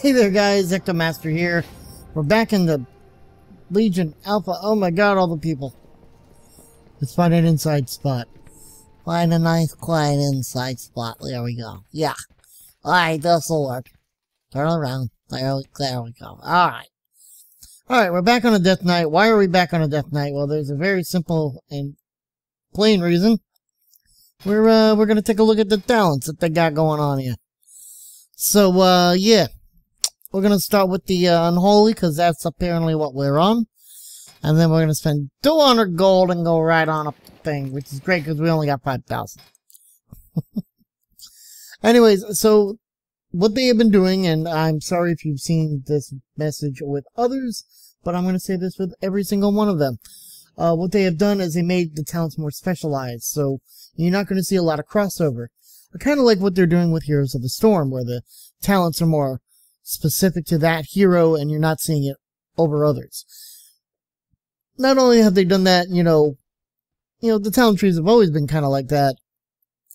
Hey there guys, EctoMaster here. We're back in the Legion Alpha. Oh my god, all the people. Let's find an inside spot. Find a nice quiet inside spot. There we go. Yeah. Alright, this'll work. Turn around. There we go. Alright. Alright, we're back on a Death Knight. Why are we back on a Death Knight? Well, there's a very simple and plain reason. We're gonna take a look at the talents that they got going on here. So, yeah. We're going to start with the Unholy, because that's apparently what we're on. And then we're going to spend 200 gold and go right on up the thing, which is great because we only got 5,000. Anyways, so what they have been doing, and I'm sorry if you've seen this message with others, but I'm going to say this with every single one of them. What they have done is they made the talents more specialized, so you're not going to see a lot of crossover. Kind of like what they're doing with Heroes of the Storm, where the talents are more specific to that hero and you're not seeing it over others. Not only have they done that, you know, the talent trees have always been kind of like that,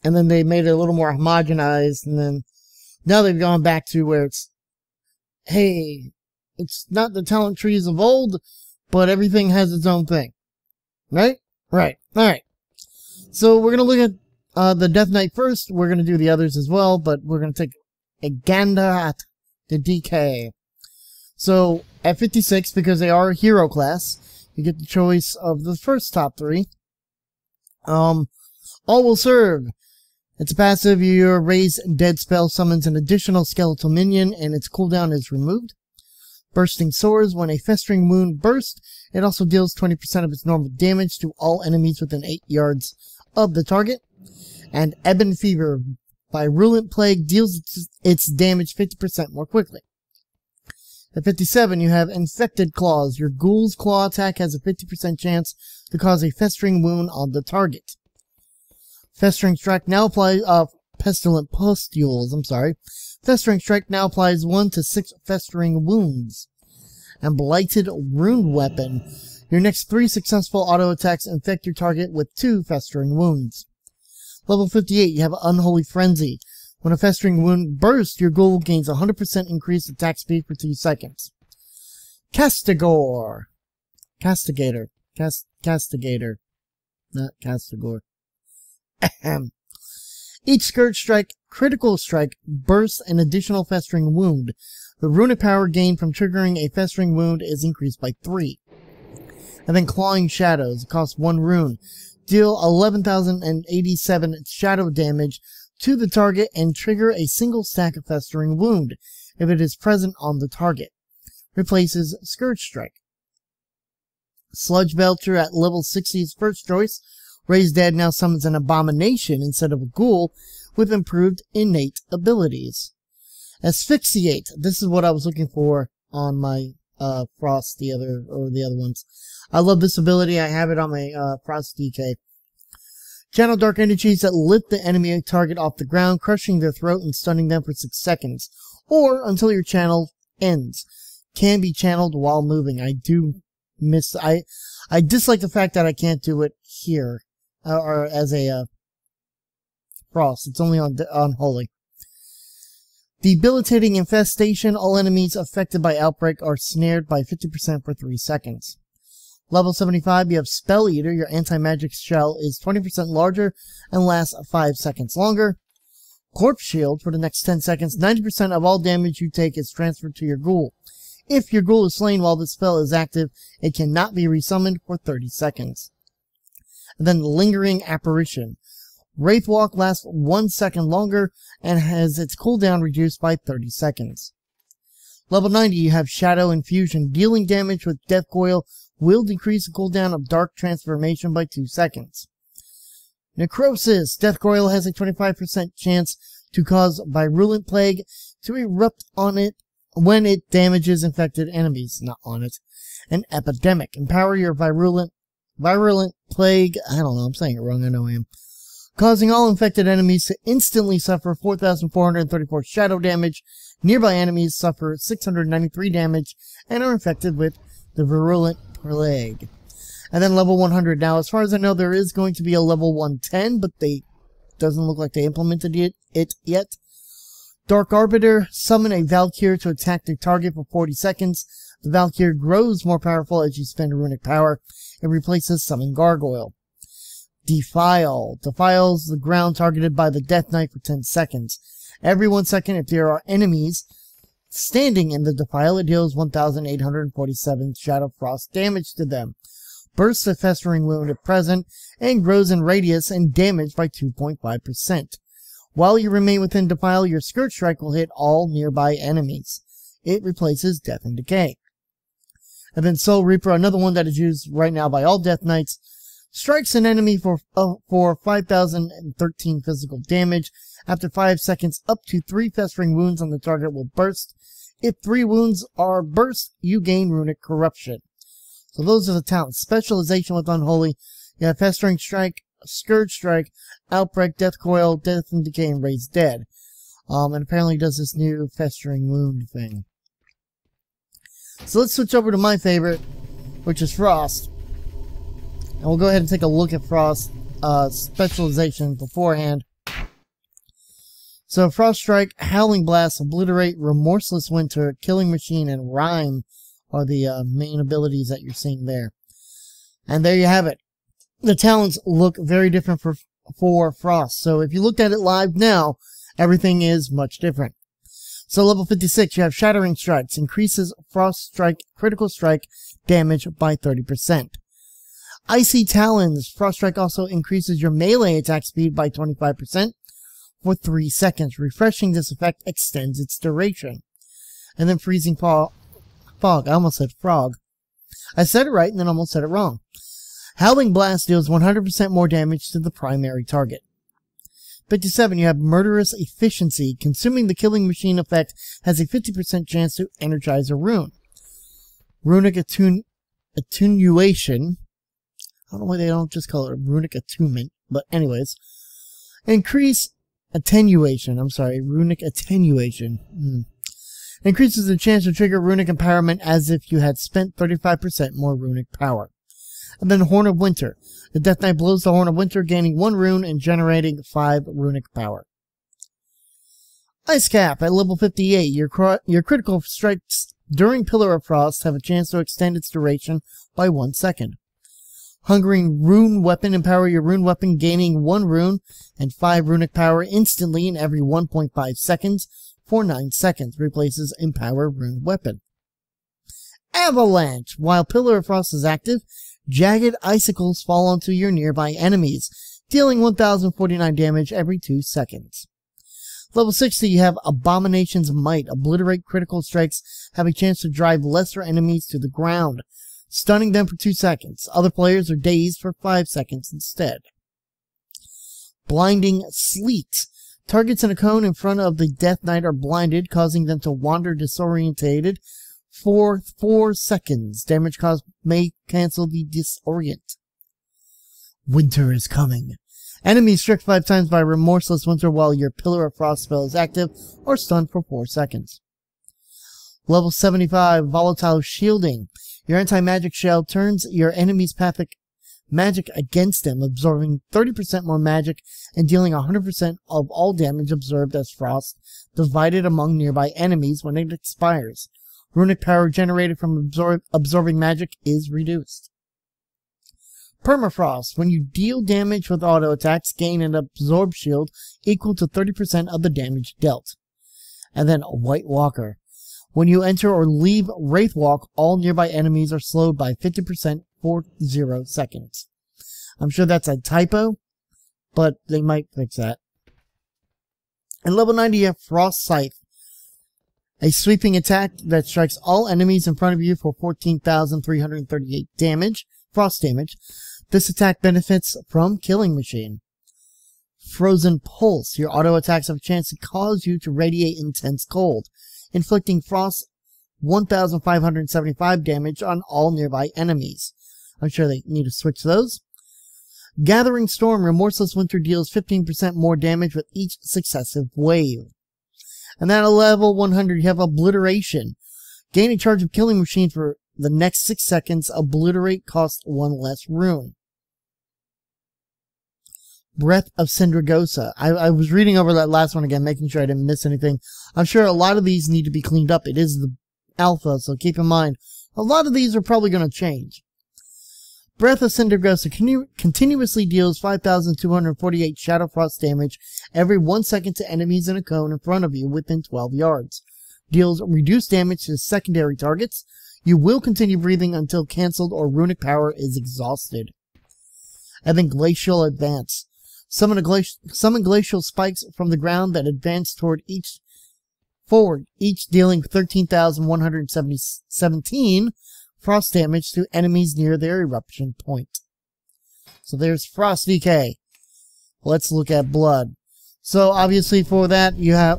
and then they made it a little more homogenized, and then now they've gone back to where it's, hey, it's not the talent trees of old, but everything has its own thing. Right? Right. Alright. So we're going to look at the Death Knight first. We're going to do the others as well, but we're going to take a gander at the DK. So at 56, because they are a hero class, you get the choice of the first top three. All will serve. It's a passive. Your raise dead spell summons an additional skeletal minion and its cooldown is removed. Bursting Swords. When a festering wound bursts, it also deals 20% of its normal damage to all enemies within 8 yards of the target. And Ebon Fever. By Virulent Plague, deals its damage 50% more quickly. At 57, you have Infected Claws. Your Ghoul's Claw attack has a 50% chance to cause a festering wound on the target. Festering Strike now applies, Pestilent Pustules, I'm sorry. Festering Strike now applies 1 to 6 festering wounds. And Blighted Rune Weapon. Your next 3 successful auto attacks infect your target with 2 festering wounds. Level 58, you have Unholy Frenzy. When a festering wound bursts, your ghoul gains 100% increased attack speed for 2 seconds. Castigator. Not Castigor. Each Scourge Strike, Critical Strike, bursts an additional festering wound. The runic power gained from triggering a festering wound is increased by 3. And then Clawing Shadows. It costs 1 rune. Deal 11,087 shadow damage to the target and trigger a single stack of festering wound if it is present on the target. Replaces Scourge Strike. Sludge Belcher at level 60 is first choice. Raise Dead now summons an abomination instead of a ghoul with improved innate abilities. Asphyxiate. This is what I was looking for on my Frost, the other ones. I love this ability. I have it on my Frost DK. Channel Dark Energies that lift the enemy target off the ground, crushing their throat and stunning them for 6 seconds, or until your channel ends. Can be channeled while moving. I dislike the fact that I can't do it here, or as a Frost. It's only on Holy. Debilitating Infestation. All enemies affected by Outbreak are snared by 50% for 3 seconds. Level 75, you have Spell Eater. Your anti-magic shell is 20% larger and lasts 5 seconds longer. Corpse Shield. For the next 10 seconds, 90% of all damage you take is transferred to your ghoul. If your ghoul is slain while the spell is active, it cannot be resummoned for 30 seconds. And then Lingering Apparition. Wraithwalk lasts 1 second longer and has its cooldown reduced by 30 seconds. Level 90, you have Shadow Infusion. Dealing damage with Death Coil will decrease the cooldown of Dark Transformation by 2 seconds. Necrosis. Death Coil has a 25% chance to cause Virulent Plague to erupt on it when it damages infected enemies. Not on it. An Epidemic. Empower your Virulent Plague. I don't know, I'm saying it wrong, I know I am. Causing all infected enemies to instantly suffer 4,434 shadow damage. Nearby enemies suffer 693 damage and are infected with the Virulent Plague. And then level 100. Now, as far as I know, there is going to be a level 110, but doesn't look like they implemented it yet. Dark Arbiter, summon a Valkyr to attack the target for 40 seconds. The Valkyr grows more powerful as you spend runic power. It replaces Summon Gargoyle. Defile. Defiles the ground targeted by the Death Knight for 10 seconds. Every 1 second, if there are enemies standing in the defile, it deals 1,847 Shadow Frost damage to them. Bursts a festering wound if present, and grows in radius and damage by 2.5%. While you remain within defile, your Scourge Strike will hit all nearby enemies. It replaces Death and Decay. And then Soul Reaper, another one that is used right now by all Death Knights, strikes an enemy for 5,013 physical damage. After 5 seconds, up to 3 festering wounds on the target will burst. If 3 wounds are burst, you gain Runic Corruption. So those are the talents. Specialization with Unholy. You have Festering Strike, Scourge Strike, Outbreak, Death Coil, Death and Decay, and Raise Dead. And apparently does this new Festering Wound thing. So let's switch over to my favorite, which is Frost. And we'll go ahead and take a look at Frost specialization beforehand. So Frost Strike, Howling Blast, Obliterate, Remorseless Winter, Killing Machine, and Rhyme are the main abilities that you're seeing there. And there you have it. The talents look very different for Frost. So if you looked at it live now, everything is much different. So level 56, you have Shattering Strikes, increases Frost Strike critical strike damage by 30%. Icy Talons, Frost Strike also increases your melee attack speed by 25% for 3 seconds. Refreshing this effect extends its duration. And then Freezing Fog, I almost said frog. I said it right and then almost said it wrong. Howling Blast deals 100% more damage to the primary target. 57, you have Murderous Efficiency. Consuming the Killing Machine effect has a 50% chance to energize a rune. Runic Attenuation. I don't know why they don't just call it Runic Attunement, but anyways. Increase Attenuation. I'm sorry, Runic Attenuation. Increases the chance to trigger Runic Empowerment as if you had spent 35% more Runic power. And then Horn of Winter. The Death Knight blows the Horn of Winter, gaining 1 rune and generating 5 runic power. Ice Cap. At level 58, your critical strikes during Pillar of Frost have a chance to extend its duration by 1 second. Hungering Rune Weapon. Empower your rune weapon, gaining 1 rune and 5 runic power instantly in every 1.5 seconds for 9 seconds. Replaces Empower Rune Weapon. Avalanche. While Pillar of Frost is active, jagged icicles fall onto your nearby enemies, dealing 1,049 damage every 2 seconds. Level 60, you have Abomination's Might. Obliterate critical strikes have a chance to drive lesser enemies to the ground, stunning them for 2 seconds. Other players are dazed for 5 seconds instead. Blinding Sleet. Targets in a cone in front of the Death Knight are blinded, causing them to wander disorientated for 4 seconds. Damage caused may cancel the disorient. Winter is coming. Enemies struck 5 times by Remorseless Winter while your Pillar of Frost spell is active or stunned for 4 seconds. Level 75, Volatile Shielding. Your anti-magic shell turns your enemy's pathic magic against them, absorbing 30% more magic and dealing 100% of all damage absorbed as frost, divided among nearby enemies when it expires. Runic power generated from absorbing magic is reduced. Permafrost. When you deal damage with auto attacks, gain an absorb shield equal to 30% of the damage dealt. And then White Walker. When you enter or leave Wraith Walk, all nearby enemies are slowed by 50% for 0 seconds. I'm sure that's a typo, but they might fix that. And level 90, you have Frost Scythe. A sweeping attack that strikes all enemies in front of you for 14,338 damage, frost damage. This attack benefits from Killing Machine. Frozen Pulse. Your auto attacks have a chance to cause you to radiate intense cold, inflicting frost 1,575 damage on all nearby enemies. I'm sure they need to switch those. Gathering Storm. Remorseless Winter deals 15% more damage with each successive wave. And then at level 100, you have Obliteration. Gain a charge of Killing Machine for the next 6 seconds. Obliterate costs 1 less rune. Breath of Syndragosa. I was reading over that last one again, making sure I didn't miss anything. I'm sure a lot of these need to be cleaned up. It is the alpha, so keep in mind, a lot of these are probably going to change. Breath of Syndragosa continuously deals 5,248 Shadow Frost damage every 1 second to enemies in a cone in front of you within 12 yards. Deals reduced damage to secondary targets. You will continue breathing until cancelled or runic power is exhausted. And then Glacial Advance. Summon glacial spikes from the ground that advance forward, each dealing 13,117 frost damage to enemies near their eruption point. So there's Frost DK. Let's look at Blood. So obviously for that,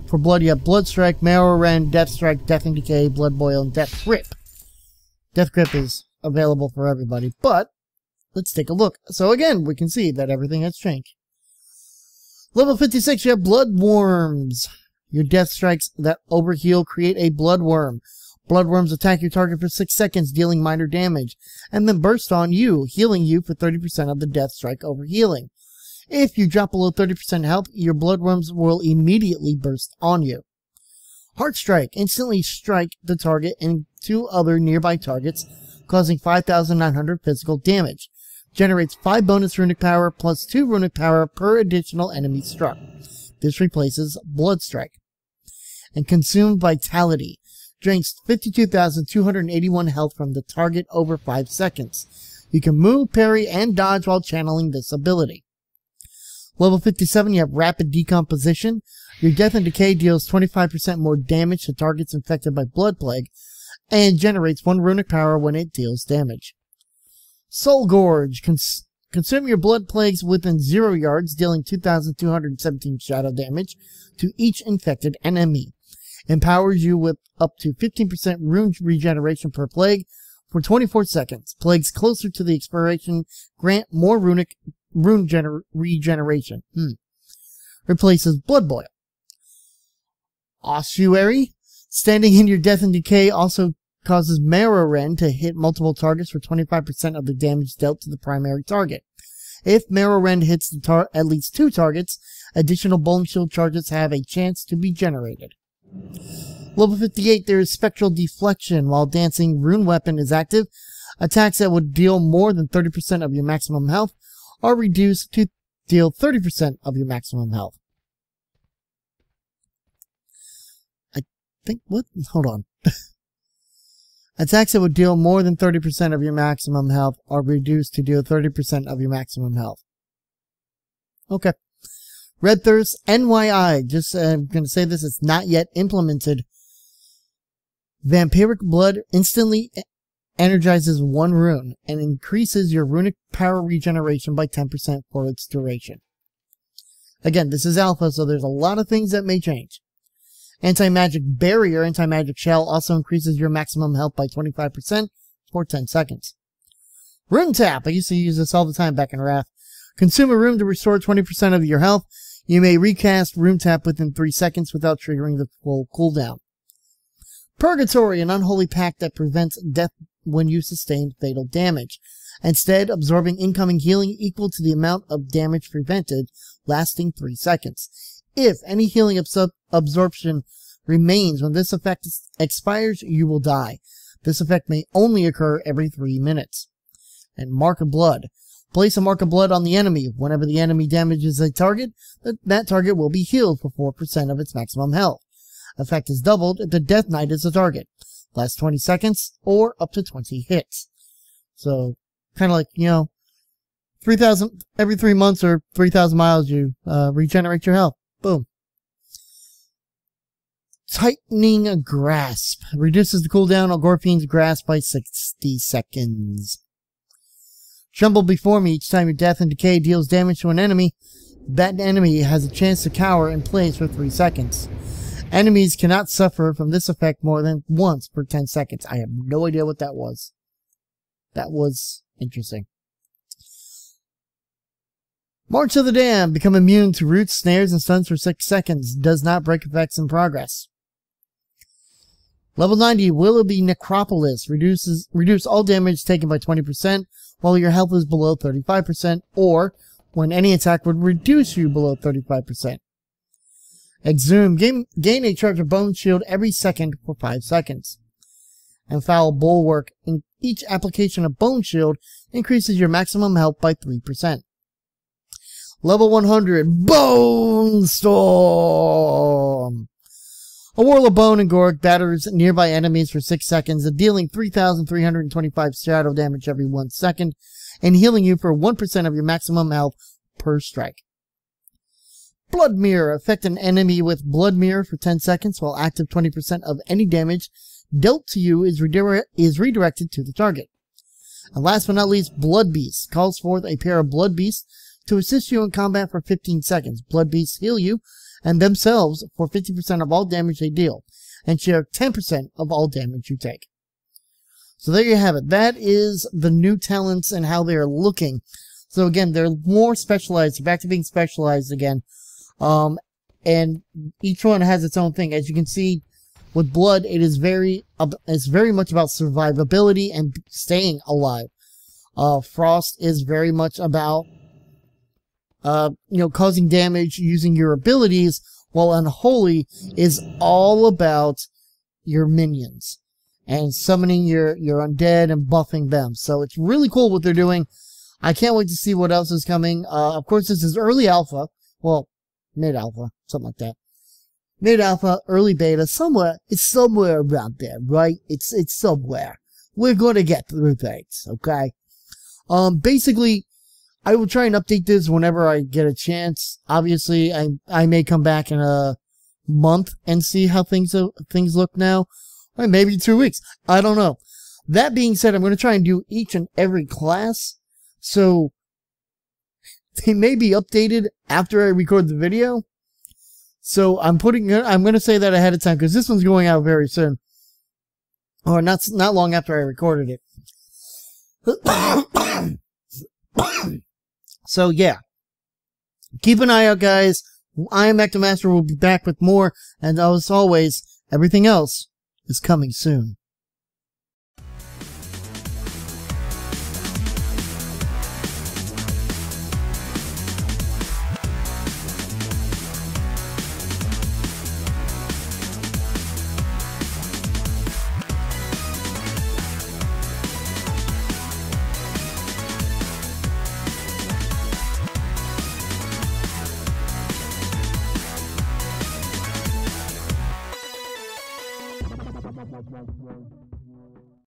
for Blood, you have Blood Strike, Marrow Rend, Death Strike, Death and Decay, Blood Boil, and Death Grip. Death Grip is available for everybody, but let's take a look. So again, we can see that everything has changed. Level 56, you have Bloodworms. Your death strikes that overheal create a Bloodworm. Bloodworms attack your target for 6 seconds, dealing minor damage, and then burst on you, healing you for 30% of the death strike overhealing. If you drop below 30% health, your Bloodworms will immediately burst on you. Heart Strike. Instantly strike the target and 2 other nearby targets, causing 5,900 physical damage. Generates 5 bonus runic power plus 2 runic power per additional enemy struck. This replaces Blood Strike. And Consumed Vitality. Drains 52,281 health from the target over 5 seconds. You can move, parry, and dodge while channeling this ability. Level 57, you have Rapid Decomposition. Your Death and Decay deals 25% more damage to targets infected by Blood Plague, and generates 1 runic power when it deals damage. Soul Gorge. Consume your blood plagues within 0 yards, dealing 2,217 shadow damage to each infected enemy. Empowers you with up to 15% rune regeneration per plague for 24 seconds. Plagues closer to the expiration grant more rune regeneration. Replaces Blood Boil. Ossuary. Standing in your Death and Decay also causes Marrow Rend to hit multiple targets for 25% of the damage dealt to the primary target. If Marrow Rend hits at least 2 targets, additional Bone Shield charges have a chance to be generated. Level 58, there is Spectral Deflection. While Dancing Rune Weapon is active, attacks that would deal more than 30% of your maximum health are reduced to deal 30% of your maximum health. Hold on. Attacks that would deal more than 30% of your maximum health are reduced to deal 30% of your maximum health. Okay. Red Thirst, NYI. Just, I'm going to say this, it's not yet implemented. Vampiric Blood instantly energizes 1 rune and increases your runic power regeneration by 10% for its duration. Again, this is alpha, so there's a lot of things that may change. Anti-Magic Barrier, Anti-Magic Shell also increases your maximum health by 25% for 10 seconds. Rune Tap. I used to use this all the time back in Wrath. Consume a rune to restore 20% of your health. You may recast Rune Tap within 3 seconds without triggering the full cooldown. Purgatory, an unholy pact that prevents death when you sustain fatal damage, instead absorbing incoming healing equal to the amount of damage prevented, lasting 3 seconds. If any healing absorption remains when this effect expires, you will die. This effect may only occur every 3 minutes. And Mark of Blood. Place a Mark of Blood on the enemy. Whenever the enemy damages a target, that target will be healed for 4% of its maximum health. Effect is doubled if the Death Knight is the target. Lasts 20 seconds or up to 20 hits. So, kind of like, 3,000 every 3 months or 3,000 miles you regenerate your health. Boom. Tightening Grasp. Reduces the cooldown on Gorfine's Grasp by 60 seconds. Tremble before me. Each time your Death and Decay deals damage to an enemy, that enemy has a chance to cower in place for 3 seconds. Enemies cannot suffer from this effect more than once per 10 seconds. I have no idea what that was. That was interesting. March of the Damned. Become immune to roots, snares, and stuns for 6 seconds. Does not break effects in progress. Level 90. Willoughby Necropolis. Reduce all damage taken by 20% while your health is below 35%, or when any attack would reduce you below 35%. Exhume. Gain a charge of Bone Shield every second for 5 seconds. And Foul Bulwark. In each application of Bone Shield increases your maximum health by 3%. Level 100. Bone Storm. A Whirl of Bone and Gorg batters nearby enemies for 6 seconds, dealing 3,325 shadow damage every 1 second, and healing you for 1% of your maximum health per strike. Blood Mirror. Affect an enemy with Blood Mirror for 10 seconds, while active 20% of any damage dealt to you is redirected to the target. And last but not least, Blood Beast. Calls forth a pair of Blood Beasts to assist you in combat for 15 seconds. Blood Beasts heal you and themselves for 50% of all damage they deal, and share 10% of all damage you take. So there you have it. That is the new talents and how they are looking. So again, they're more specialized. They're back to being specialized again. And each one has its own thing. As you can see, with Blood, it's very much about survivability and staying alive. Frost is very much about causing damage using your abilities, while Unholy is all about your minions and summoning your undead and buffing them. So it's really cool what they're doing. I can't wait to see what else is coming. Of course, this is early alpha. Well, mid-alpha, something like that. Mid-alpha, early beta, it's somewhere around there, right? It's somewhere. We're going to get through things, okay? Basically, I will try and update this whenever I get a chance. Obviously, I may come back in a month and see how things look now. Or maybe 2 weeks. I don't know. That being said, I'm going to try and do each and every class. So, they may be updated after I record the video. So, I'm going to say that ahead of time, because this one's going out very soon. Or not long after I recorded it. So, yeah. Keep an eye out, guys. I am EctoMaster. We'll be back with more. And as always, everything else is coming soon.